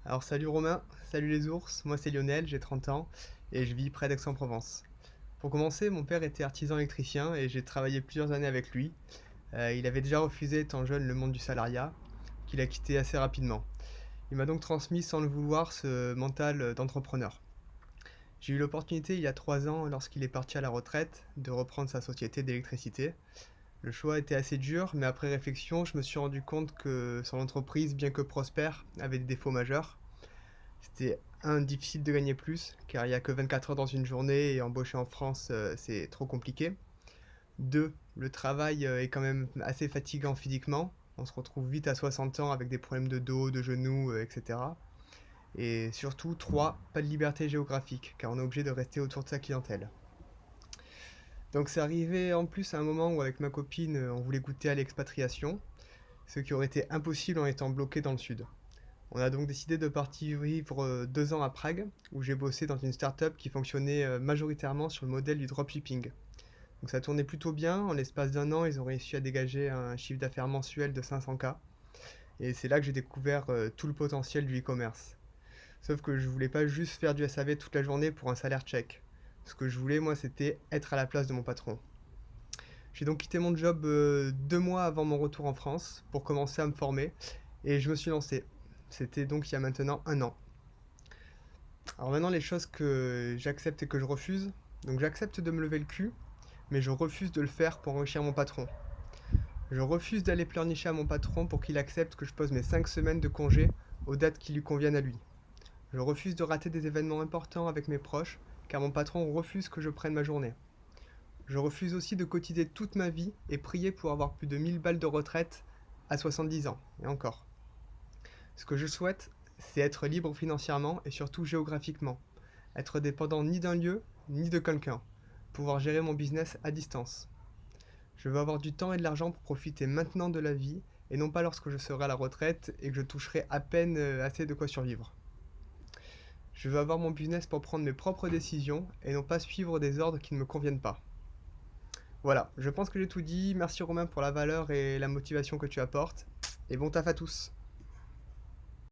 Alors salut Romain, salut les ours, moi c'est Lionel, j'ai 30 ans et je vis près d'Aix-en-Provence. Pour commencer, mon père était artisan électricien et j'ai travaillé plusieurs années avec lui. Il avait déjà refusé étant jeune le monde du salariat, qu'il a quitté assez rapidement. Il m'a donc transmis sans le vouloir ce mental d'entrepreneur. J'ai eu l'opportunité il y a 3 ans, lorsqu'il est parti à la retraite, de reprendre sa société d'électricité. Le choix était assez dur, mais après réflexion, je me suis rendu compte que son entreprise, bien que prospère, avait des défauts majeurs. C'était un, difficile de gagner plus, car il n'y a que 24 heures dans une journée et embaucher en France, c'est trop compliqué. Deux, le travail est quand même assez fatigant physiquement. On se retrouve vite à 60 ans avec des problèmes de dos, de genoux, etc. Et surtout, trois, pas de liberté géographique, car on est obligé de rester autour de sa clientèle. Donc c'est arrivé en plus à un moment où avec ma copine, on voulait goûter à l'expatriation, ce qui aurait été impossible en étant bloqué dans le sud. On a donc décidé de partir vivre 2 ans à Prague, où j'ai bossé dans une start-up qui fonctionnait majoritairement sur le modèle du dropshipping. Donc ça tournait plutôt bien, en l'espace d'un an, ils ont réussi à dégager un chiffre d'affaires mensuel de 500K. Et c'est là que j'ai découvert tout le potentiel du e-commerce. Sauf que je voulais pas juste faire du SAV toute la journée pour un salaire check. Ce que je voulais, moi, c'était être à la place de mon patron. J'ai donc quitté mon job 2 mois avant mon retour en France pour commencer à me former et je me suis lancé. C'était donc il y a maintenant un an. Alors maintenant, les choses que j'accepte et que je refuse. Donc j'accepte de me lever le cul, mais je refuse de le faire pour enrichir mon patron. Je refuse d'aller pleurnicher à mon patron pour qu'il accepte que je pose mes 5 semaines de congé aux dates qui lui conviennent à lui. Je refuse de rater des événements importants avec mes proches, car mon patron refuse que je prenne ma journée. Je refuse aussi de cotiser toute ma vie et prier pour avoir plus de 1000 balles de retraite à 70 ans, et encore. Ce que je souhaite, c'est être libre financièrement et surtout géographiquement. Être dépendant ni d'un lieu, ni de quelqu'un. Pouvoir gérer mon business à distance. Je veux avoir du temps et de l'argent pour profiter maintenant de la vie et non pas lorsque je serai à la retraite et que je toucherai à peine assez de quoi survivre. Je veux avoir mon business pour prendre mes propres décisions et non pas suivre des ordres qui ne me conviennent pas. Voilà, je pense que j'ai tout dit. Merci Romain pour la valeur et la motivation que tu apportes. Et bon taf à tous.